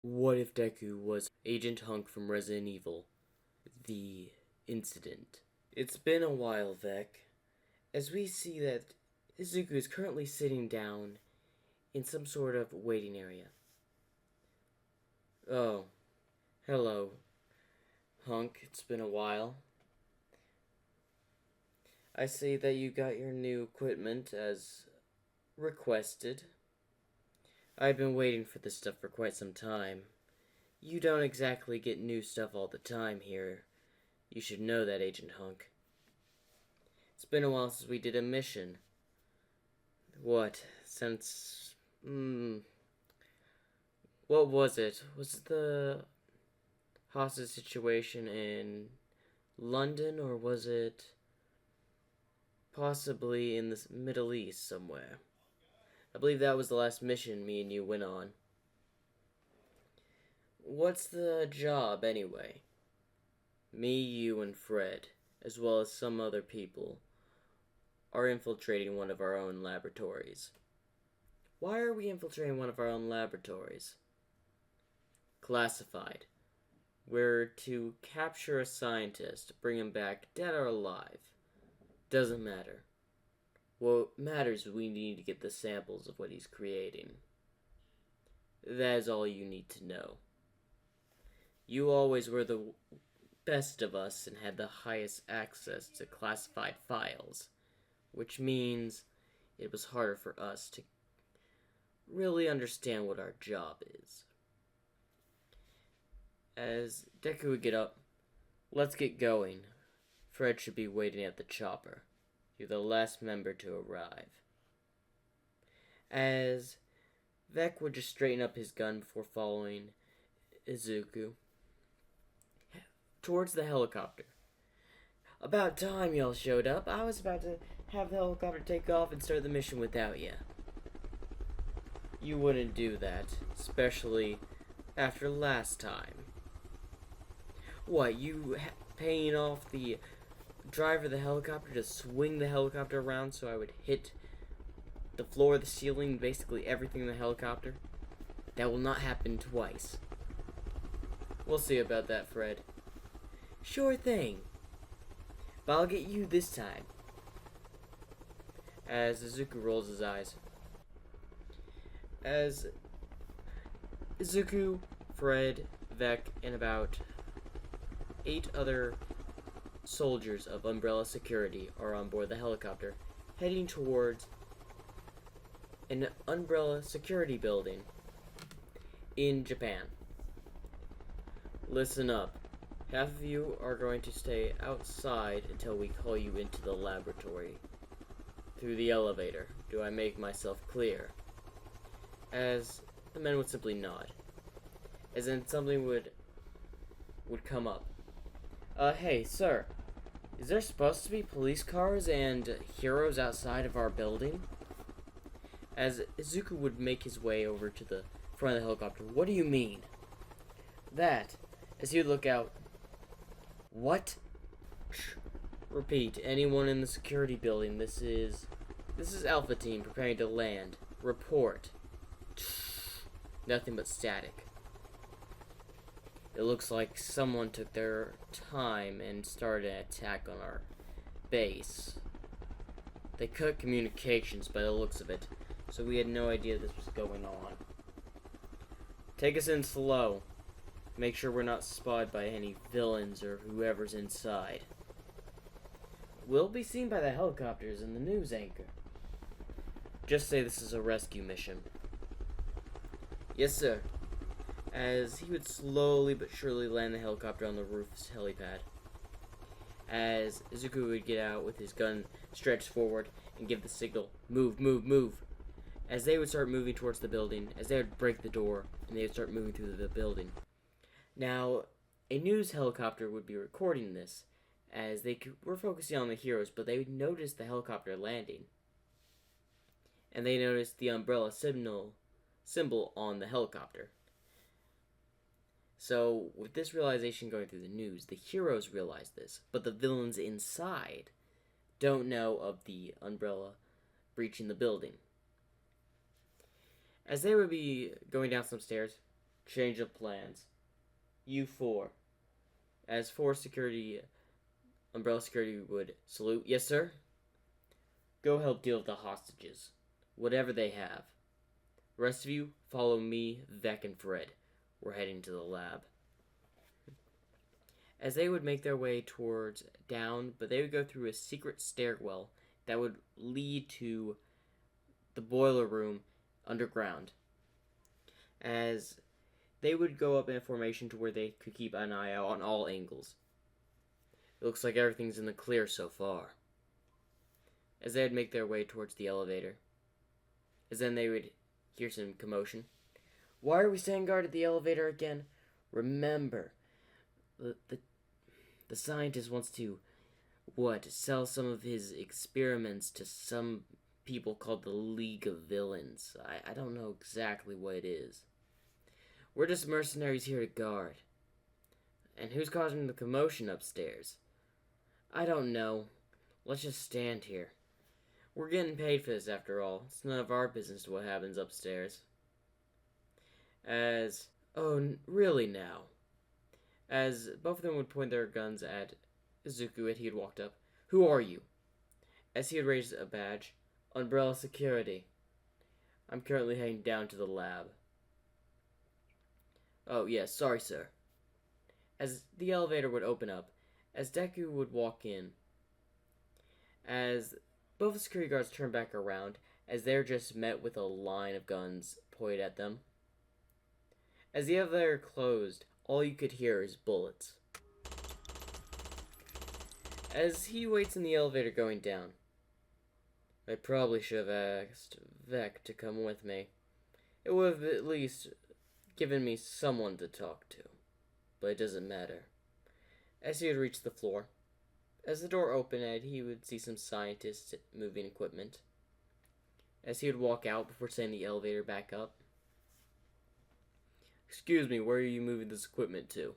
What if Deku was Agent Hunk from Resident Evil? The incident. It's been a while, Vec, as we see that Izuku is currently sitting down in some sort of waiting area. Oh, hello, Hunk. It's been a while. I see that you got your new equipment as requested. I've been waiting for this stuff for quite some time. You don't exactly get new stuff all the time here. You should know that, Agent Hunk. It's been a while since we did a mission. What? Since... what was it? Was it the hostage situation in London, or was it possibly in the Middle East somewhere? I believe that was the last mission me and you went on. What's the job, anyway? Me, you, and Fred, as well as some other people, are infiltrating one of our own laboratories. Why are we infiltrating one of our own laboratories? Classified. We're to capture a scientist, bring him back dead or alive. Doesn't matter. What matters is we need to get the samples of what he's creating. That is all you need to know. You always were the best of us and had the highest access to classified files, which means it was harder for us to really understand what our job is. As Deku would get up, let's get going. Fred should be waiting at the chopper. You're the last member to arrive. As Vec would just straighten up his gun before following Izuku towards the helicopter. About time y'all showed up. I was about to have the helicopter take off and start the mission without you. You wouldn't do that, especially after last time. What, you paying off the driver of the helicopter to swing the helicopter around so I would hit the floor, the ceiling, basically everything in the helicopter? That will not happen twice. We'll see about that, Fred. Sure thing. But I'll get you this time. As Izuku rolls his eyes. As Izuku, Fred, Vec, and about 8 other soldiers of Umbrella Security are on board the helicopter, heading towards an Umbrella Security building in Japan. Listen up. Half of you are going to stay outside until we call you into the laboratory. Through the elevator. Do I make myself clear? As the men would simply nod. As in something would come up. Hey, sir. Is there supposed to be police cars and heroes outside of our building? As Izuku would make his way over to the front of the helicopter. What do you mean? That, as he would look out. What? Repeat, anyone in the security building, this is Alpha Team preparing to land. Report. Nothing but static. It looks like someone took their time and started an attack on our base. They cut communications by the looks of it, so we had no idea this was going on. Take us in slow. Make sure we're not spotted by any villains or whoever's inside. We'll be seen by the helicopters and the news anchor. Just say this is a rescue mission. Yes, sir. As he would slowly but surely land the helicopter on the roof's helipad. As Izuku would get out with his gun stretched forward and give the signal, move, move, move. As they would start moving towards the building, as they would break the door, and they would start moving through the building. Now, a news helicopter would be recording this, as they were focusing on the heroes, but they would notice the helicopter landing. And they noticed the umbrella symbol on the helicopter. So, with this realization going through the news, the heroes realize this, but the villains inside don't know of the umbrella breaching the building. As they would be going down some stairs, Change of plans. You four. As four security, Umbrella Security would salute. Yes, sir? Go help deal with the hostages. Whatever they have. The rest of you, follow me, Vec, and Fred. We're heading to the lab. As they would make their way towards down, but they would go through a secret stairwell that would lead to the boiler room underground. As they would go up in a formation to where they could keep an eye out on all angles. It looks like everything's in the clear so far. As they would make their way towards the elevator. As then they would hear some commotion. Why are we standing guard at the elevator again? Remember, the scientist wants to, sell some of his experiments to some people called the League of Villains. I don't know exactly what it is. We're just mercenaries here to guard. And who's causing the commotion upstairs? I don't know. Let's just stand here. We're getting paid for this after all. It's none of our business what happens upstairs. Really now? As both of them would point their guns at Izuku as he had walked up. Who are you? As he had raised a badge. Umbrella Security. I'm currently heading down to the lab. Oh, yes, sorry, sir. As the elevator would open up, as Deku would walk in, as both the security guards turned back around, as they're just met with a line of guns pointed at them. As the elevator closed, all you could hear is bullets. As he waits in the elevator going down, I probably should have asked Vec to come with me. It would have at least given me someone to talk to. But it doesn't matter. As he would reach the floor, as the door opened, he would see some scientists moving equipment. As he would walk out before sending the elevator back up. Excuse me, where are you moving this equipment to?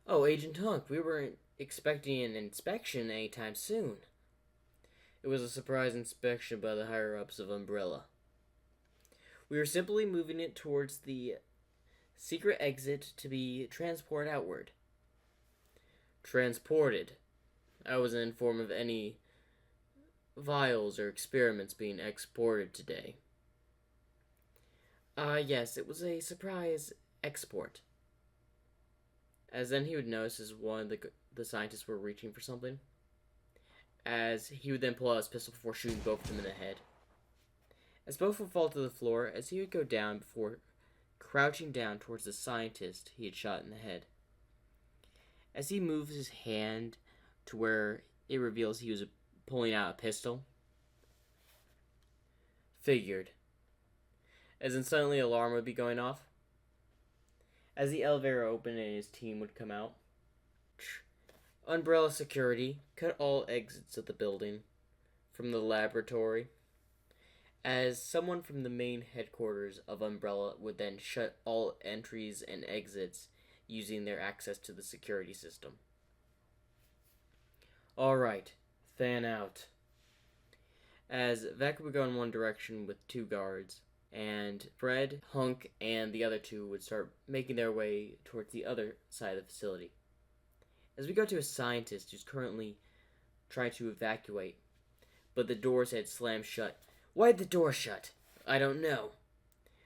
Oh, Agent Hunk, we weren't expecting an inspection anytime soon. It was a surprise inspection by the higher-ups of Umbrella. We were simply moving it towards the secret exit to be transported outward. Transported? I wasn't informed of any vials or experiments being exported today. Yes, it was a surprise export. As then he would notice as one of the scientists were reaching for something. As he would then pull out his pistol before shooting both of them in the head. As both would fall to the floor, as he would go down before crouching down towards the scientist he had shot in the head. As he moves his hand to where it reveals he was pulling out a pistol. Figured. As then suddenly an alarm would be going off. As the elevator opened and his team would come out. Umbrella Security cut all exits of the building from the laboratory. As someone from the main headquarters of Umbrella would then shut all entries and exits using their access to the security system. Alright, fan out. As Vec would go in one direction with two guards, and Fred, Hunk, and the other two would start making their way towards the other side of the facility. As we go to a scientist who's currently trying to evacuate, but the doors had slammed shut. Why'd the door shut? I don't know.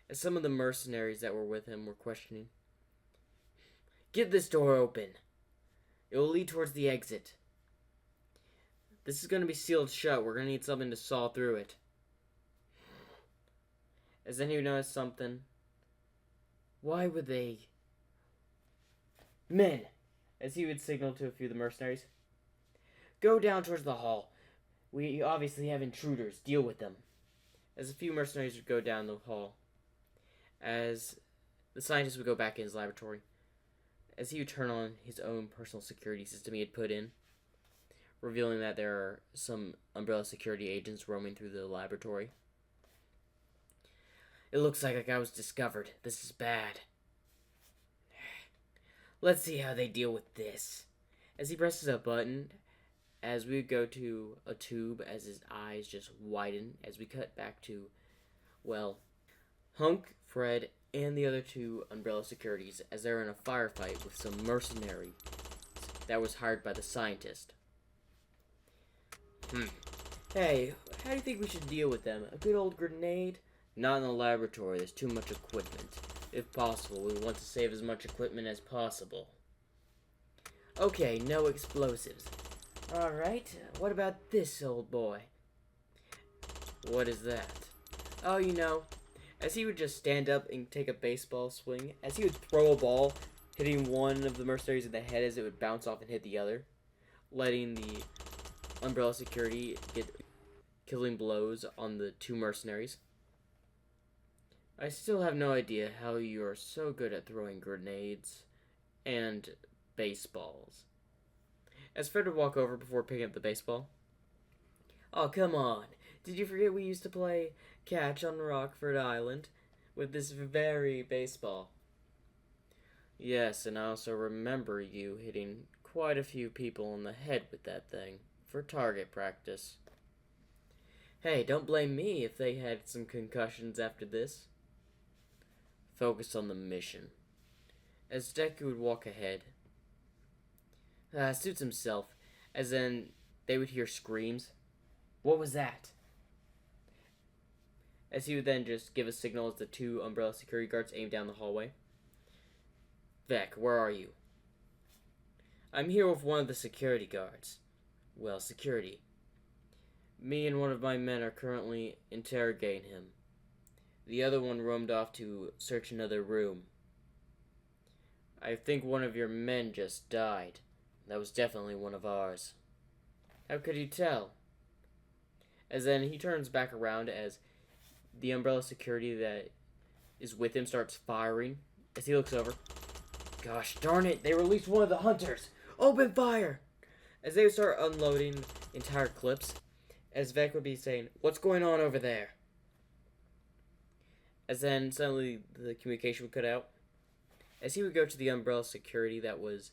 As some of the mercenaries that were with him were questioning. Get this door open. It will lead towards the exit. This is going to be sealed shut. We're going to need something to saw through it. As then you notice something. Why would they? Men! As he would signal to a few of the mercenaries. Go down towards the hall. We obviously have intruders. Deal with them. As a few mercenaries would go down the hall. As the scientist would go back in his laboratory. As he would turn on his own personal security system he had put in. Revealing that there are some Umbrella security agents roaming through the laboratory. It looks like I was discovered. This is bad. Let's see how they deal with this. As he presses a button, as we go to a tube, as his eyes just widen, as we cut back to, well, Hunk, Fred, and the other two Umbrella securities as they were in a firefight with some mercenary that was hired by the scientist. Hey, how do you think we should deal with them? A good old grenade? Not in the laboratory, there's too much equipment. If possible, we want to save as much equipment as possible. Okay, no explosives. Alright, what about this old boy? What is that? Oh, you know, as he would just stand up and take a baseball swing, as he would throw a ball, hitting one of the mercenaries in the head as it would bounce off and hit the other, letting the Umbrella security get killing blows on the two mercenaries. I still have no idea how you are so good at throwing grenades and baseballs. As Fred would walk over before picking up the baseball. Oh, come on. Did you forget we used to play catch on Rockford Island with this very baseball? Yes, and I also remember you hitting quite a few people in the head with that thing for target practice. Hey, don't blame me if they had some concussions after this. Focus on the mission. As Deku would walk ahead, suits himself, as then they would hear screams. What was that? As he would then just give a signal as the two Umbrella security guards aimed down the hallway. Vec, where are you? I'm here with one of the security guards. Well, security. Me and one of my men are currently interrogating him. The other one roamed off to search another room. I think one of your men just died. That was definitely one of ours. How could you tell? As then he turns back around as the Umbrella security that is with him starts firing. As he looks over. Gosh darn it, they released one of the hunters! Open fire! As they would start unloading entire clips, as Vec would be saying, what's going on over there? As then suddenly the communication would cut out. As he would go to the Umbrella security that was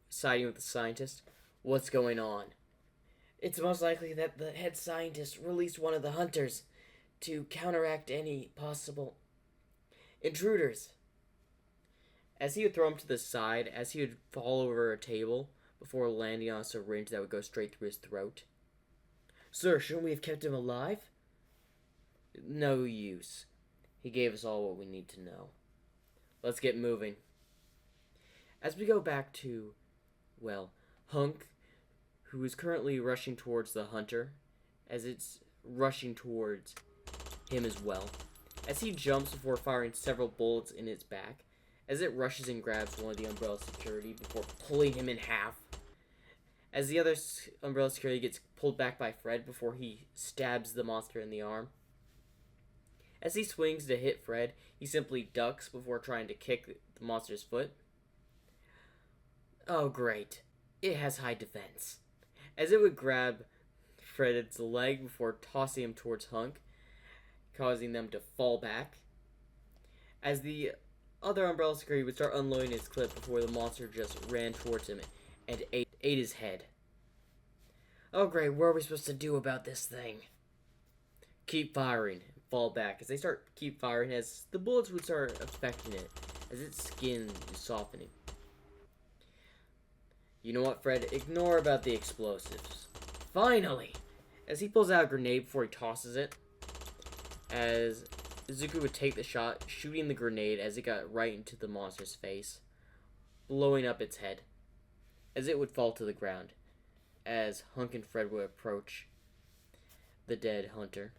siding with the scientist, what's going on? It's most likely that the head scientist released one of the hunters to counteract any possible intruders. As he would throw him to the side, as he would fall over a table before landing on a syringe that would go straight through his throat. Sir, shouldn't we have kept him alive? No use. He gave us all what we need to know. Let's get moving. As we go back to, well, Hunk, who is currently rushing towards the hunter, as it's rushing towards him as well. As he jumps before firing several bullets in its back, as it rushes and grabs one of the Umbrella security before pulling him in half. As the other Umbrella security gets pulled back by Fred before he stabs the monster in the arm. As he swings to hit Fred, he simply ducks before trying to kick the monster's foot. Oh great, it has high defense. As it would grab Fred's leg before tossing him towards Hunk, causing them to fall back. As the other Umbrella security would start unloading his clip before the monster just ran towards him and ate his head. Oh great, what are we supposed to do about this thing? Keep firing and fall back. As they keep firing, as the bullets would start affecting it, as its skin is softening. You know what, Fred? Ignore about the explosives. Finally! As he pulls out a grenade before he tosses it, as Zuko would take the shot, shooting the grenade as it got right into the monster's face, blowing up its head, as it would fall to the ground, as Hunk and Fred would approach the dead hunter.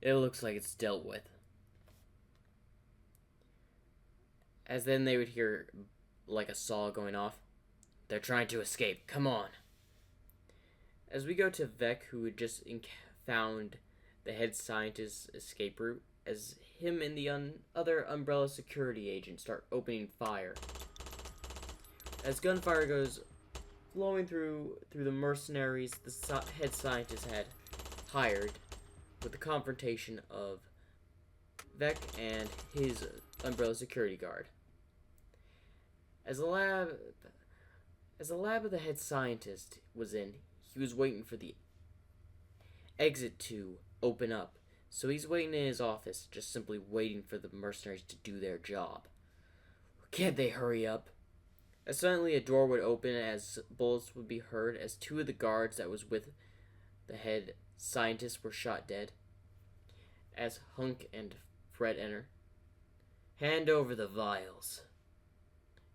It looks like it's dealt with. As then they would hear like a saw going off. They're trying to escape. Come on. As we go to Vec, who had just found the head scientist's escape route, as him and the other Umbrella security agents start opening fire. As gunfire goes flowing through the mercenaries the head scientist had hired, with the confrontation of Vec and his Umbrella security guard. As the lab of the head scientist was in, he was waiting for the exit to open up So he's waiting in his office, just simply waiting for the mercenaries to do their job. Can't they hurry up? As suddenly a door would open as bullets would be heard as two of the guards that was with the head scientist were shot dead. As Hunk and Fred enter. Hand over the vials.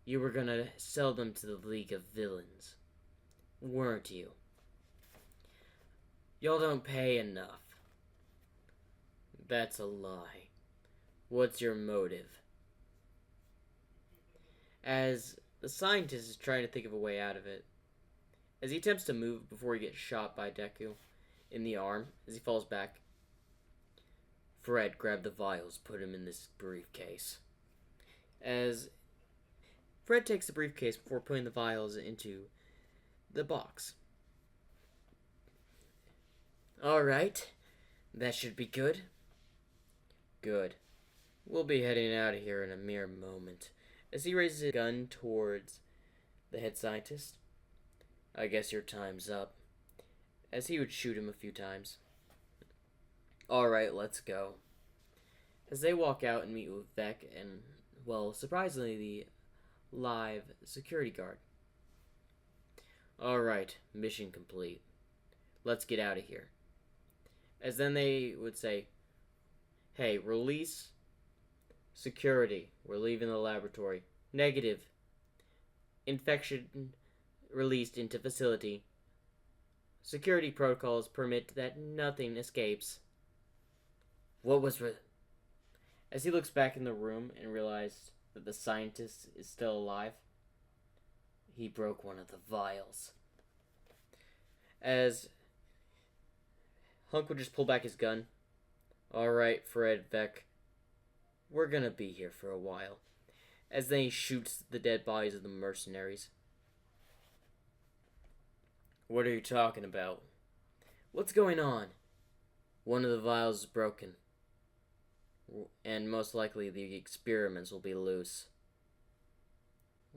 You were gonna sell them to the League of Villains, weren't you? Y'all don't pay enough. That's a lie. What's your motive? As the scientist is trying to think of a way out of it, as he attempts to move before he gets shot by Deku in the arm, as he falls back, Fred grabbed the vials, put him in this briefcase. As Fred takes the briefcase before putting the vials into the box. Alright, that should be good. Good. We'll be heading out of here in a mere moment. As he raises his gun towards the head scientist. I guess your time's up. As he would shoot him a few times. Alright, let's go. As they walk out and meet with Vec and, well, surprisingly, the live security guard. Alright, mission complete. Let's get out of here. As then they would say, hey, release security. We're leaving the laboratory. Negative. Infection released into facility. Security protocols permit that nothing escapes. What was As he looks back in the room and realizes that the scientist is still alive, he broke one of the vials. As Hunk would just pull back his gun. Alright, Fred, Vec. We're gonna be here for a while. As then he shoots the dead bodies of the mercenaries. What are you talking about? What's going on? One of the vials is broken. And most likely the experiments will be loose.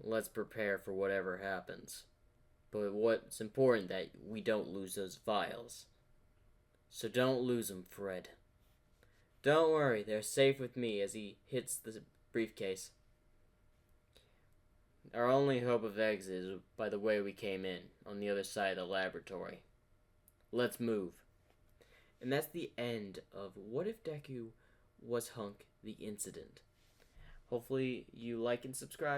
Let's prepare for whatever happens. But what's important that we don't lose those vials. So don't lose them, Fred. Don't worry, they're safe with me as he hits the briefcase. Our only hope of exit is by the way we came in, on the other side of the laboratory. Let's move. And that's the end of What If Deku Was Hunk, the Incident. Hopefully you like and subscribe.